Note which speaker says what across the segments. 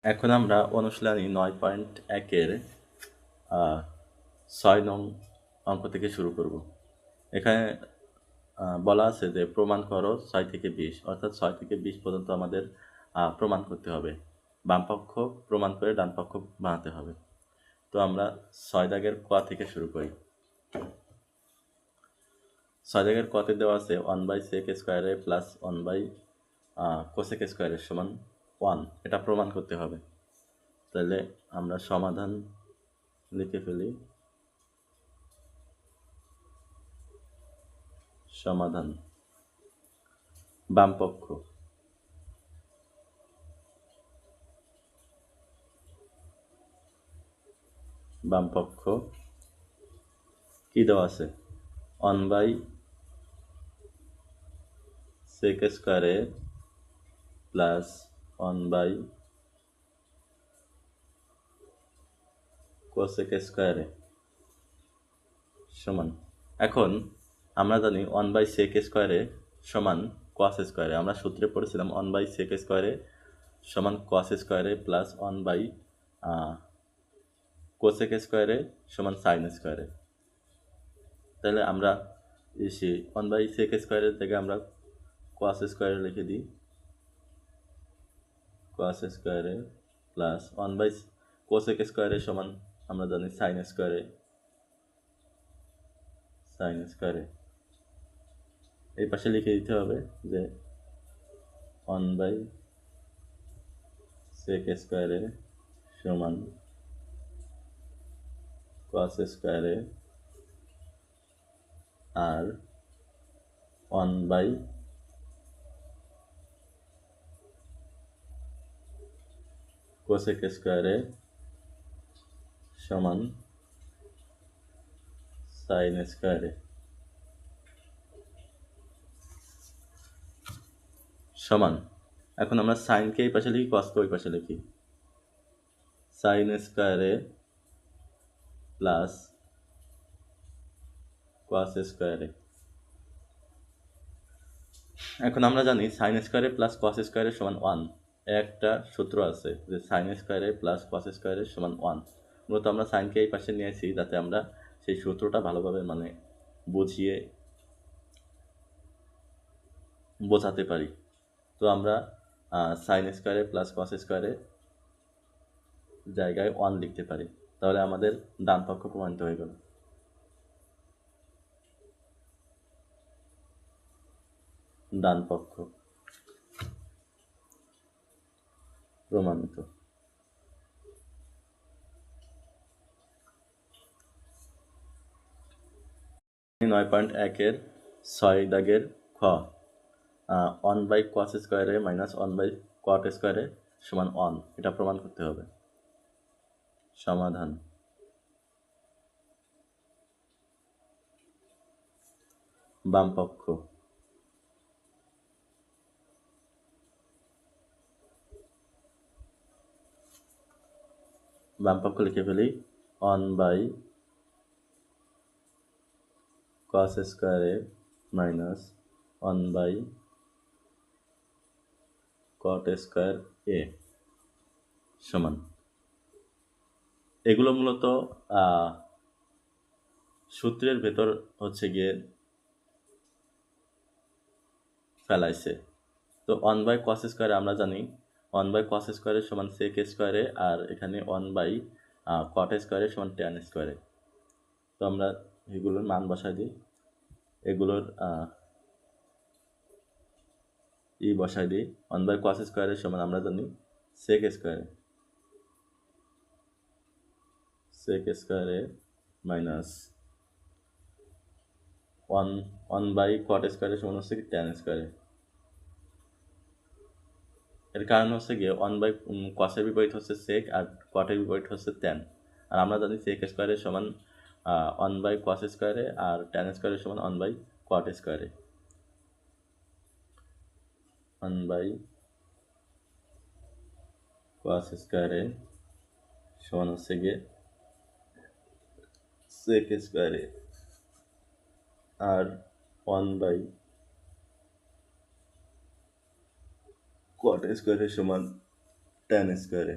Speaker 1: এখন আমরা অনুশীলনী 9.1-এর 6 নং অঙ্ক থেকে শুরু করব। এখানে বলা আছে যে প্রমাণ করো 6 থেকে 20, অর্থাৎ 6 থেকে 20 পর্যন্ত আমাদের প্রমাণ করতে হবে। বাম পক্ষ প্রমাণ করে ডান পক্ষ বানাতে হবে। তো আমরা 6 দাগের ক থেকে শুরু করি। 6 দাগের কতে দেওয়া আছে 1/sec স্কয়ারে প্লাস 1/cosec স্কয়ারের সমান 1, এটা প্রমাণ করতে হবে। তাহলে আমরা সমাধান লিখে ফেলি। সমাধান বামপক্ষ কি দেওয়া আছে 1/sec স্কয়ারে প্লাস 1/cosec স্কয়ারে সমান। এখন আমরা জানি 1/sec স্কয়ারে সমান cos স্কয়ারে। আমরা সূত্রে পড়েছিলাম 1/sec স্কয়ারে সমান cos স্কয়ারে প্লাস 1/cosec স্কয়ারে সমান sin স্কয়ারে। তাহলে আমরা 1/sec স্কয়ারের থেকে আমরা cos স্কয়ারে লিখে দিই। cos স্কয়ারে প্লাস 1/cosec স্কয়ারে সমান আমরা জানি sin স্কয়ারে। এই পাশে লিখে দিতে হবে যে 1/sec স্কয়ারে সমান cos স্কয়ারে আর 1/cosec স্কয়ারে সমান sin স্কয়ারে সমান। এখন আমরা সাইনকে এই পাশে লিখি, কসকে ওই পাশে লিখি। sin স্কয়ারে প্লাস cos স্কয়ারে। এখন আমরা জানি sin স্কয়ারে প্লাস cos স্কয়ারে সমান 1। একটা সূত্র আছে যে sin স্কয়ারে প্লাস cos স্কয়ারে সমান 1। মূলত আমরা সাইনকে এই পাশে নিয়েছি যাতে আমরা সেই সূত্রটা ভালোভাবে বুঝিয়ে বোঝাতে পারি। তো আমরা sin স্কয়ারে প্লাস cos স্কয়ারে জায়গায় 1 লিখতে পারি। তাহলে আমাদের ডান পক্ষ প্রমাণিত হয়ে গেল। ডান পক্ষ প্রমাণিত। 9.1-এর 6 দাগের খ 1/cos স্কয়ারে মাইনাস 1/cot স্কয়ারে সমান 1, এটা প্রমাণ করতে হবে। সমাধান বামপক্ষ লিখে ফেলি 1/cos স্কয়ারে মাইনাস 1/cot স্কয়ার এ সমান। এগুলো মূলত সূত্রের ভেতর হচ্ছে গিয়ে ফেলাইছে। তো 1/cos স্কয়ারে আমরা জানি 1/cos স্কয়ারে সমান sec স্কয়ারে আর এখানে 1/cot স্কয়ারে সমান tan স্কয়ারে। তো আমরা এগুলোর মান বসাই দিই। এগুলোর বসাই দিই। 1/cos স্কয়ারে সমান আমরা জানি sec স্কয়ারে মাইনাস 1/cot স্কয়ারে সমান হচ্ছে কি tan স্কয়ারে। এর কারণ হচ্ছে গিয়ে 1/cos এর বিপরীত হচ্ছে sec আর cot এর বিপরীত হচ্ছে tan। আর আমরা জানি sec স্কয়ারে সমান 1/cos স্কয়ারে আর tan স্কয়ারে সমান 1/cot স্কয়ারে। 1/cos স্কয়ারে সমান হচ্ছে গিয়ে sec স্কয়ারে আর 1/cot স্কয়ারে সমান tan স্কয়ারে।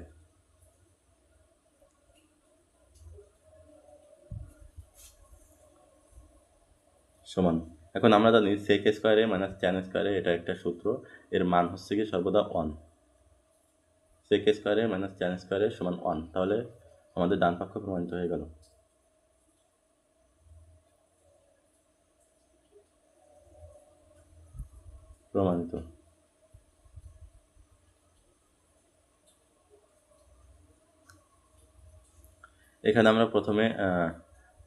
Speaker 1: সমান। এখন আমরা জানি sec স্কয়ারে মাইনাস tan স্কয়ারে এটা একটা সূত্র, এর মান হচ্ছে কি সর্বদা 1। sec স্কয়ারে মাইনাস tan স্কয়ারে সমান 1। তাহলে আমাদের ডান পক্ষ প্রমাণিত হয়ে গেল। প্রমাণিত। এখানে আমরা প্রথমে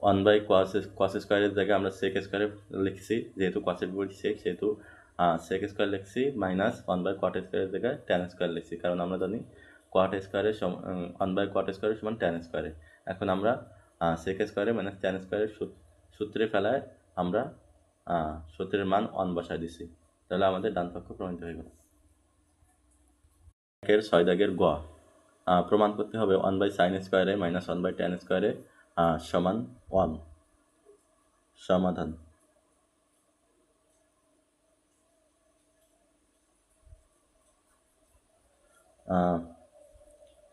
Speaker 1: 1/cos স্কয়ারের জায়গায় আমরা sec স্কয়ারে লিখছি, যেহেতু cos এর বিপরীত sec সেহেতু sec স্কয়ার লিখছি, মাইনাস 1/cot স্কয়ারের জায়গায় tan স্কয়ার লিখছি, কারণ আমরা জানি cot স্কয়ারের 1/cot স্কয়ারের সমান tan স্কয়ারে। এখন আমরা sec স্কয়ারে মাইনাস tan স্কয়ারের সূত্রে ফেলায় আমরা সূত্রের মান 1 বসায় দিছি, তাহলে আমাদের ডান পক্ষ প্রমাণিত হয়ে গেল। এর 6 দাগের গ, প্রমাণ করতে হবে 1/sin স্কয়ারে মাইনাস 1/tan স্কয়ারে সমান 1। সমাধান।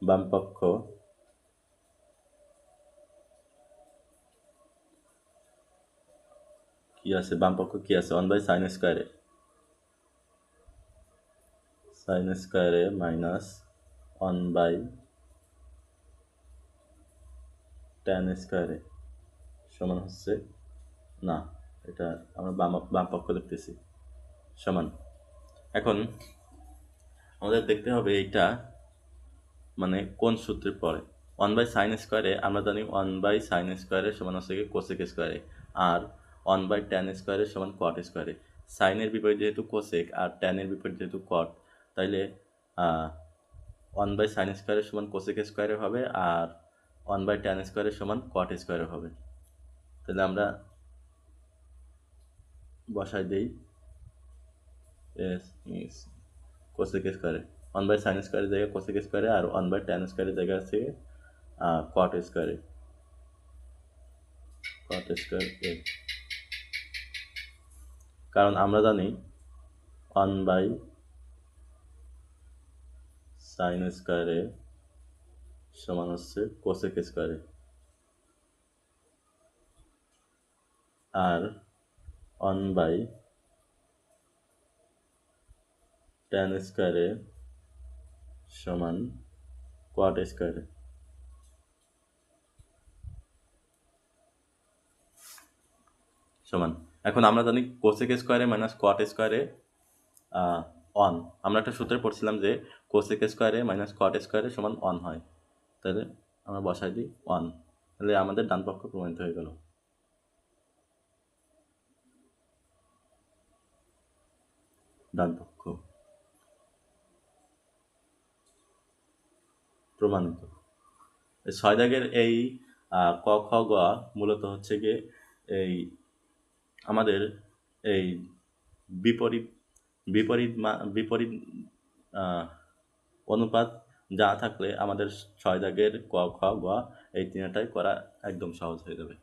Speaker 1: বাম পক্ষ কি আছে, বাম পক্ষ কি আছে 1/sin স্কয়ারে, sin স্কয়ারে মাইনাস 1/tan স্কয়ারে সমান হচ্ছে, না এটা আমরা বাম পক্ষ লিখতেছি, সমান। এখন আমাদের দেখতে হবে এইটা মানে কোন সূত্রে পড়ে। 1/sin স্কয়ারে আমরা জানি 1/sin স্কয়ারে সমান হচ্ছে কি কোসেক স্কয়ারে, আর 1/tan স্কয়ারে সমান কট স্কয়ারে। সাইনের বিপরীত যেহেতু কোসেক আর ট্যানের বিপরীত যেহেতু কট, তাইলে 1/sin স্কয়ারে সমান কোসেক স্কয়ারে হবে, আর 1/tan স্কয়ারে সমান কট স্কয়ারে হবে। তাহলে আমরা বসাই দিই কোসেক স্কয়ারে, 1/sin স্কয়ারের জায়গায় কোসেক স্কয়ারে, আর 1/tan স্কয়ারের জায়গায় আছে কট স্কয়ারে, কট স্কয়ার এ। কারণ আমরা জানি 1/sin স্কয়ারে সমান হচ্ছে কোসেক স্কয়ারে, আর 1/tan স্কয়ারে সমান কট স্কয়ারে। সমান। এখন আমরা জানি কোসেক স্কয়ারে মাইনাস কট স্কয়ারে 1। আমরা একটা সূত্রে পড়ছিলাম যে কোসেক স্কয়ারে মাইনাস কট স্কয়ারে সমান 1 হয়, তাহলে আমরা বসাই দিই 1, তাহলে আমাদের ডান পক্ষ প্রমাণিত হয়ে গেল। ডান পক্ষ প্রমাণিত। 6 দাগের এই ক খ গ মূলত হচ্ছে গিয়ে এই আমাদের এই বিপরীত বিপরীত বিপরীত অনুপাত যা থাকলে আমাদের 6 দাগের ক খ গ এই তিনটাই করা একদম সহজ হয়ে যাবে।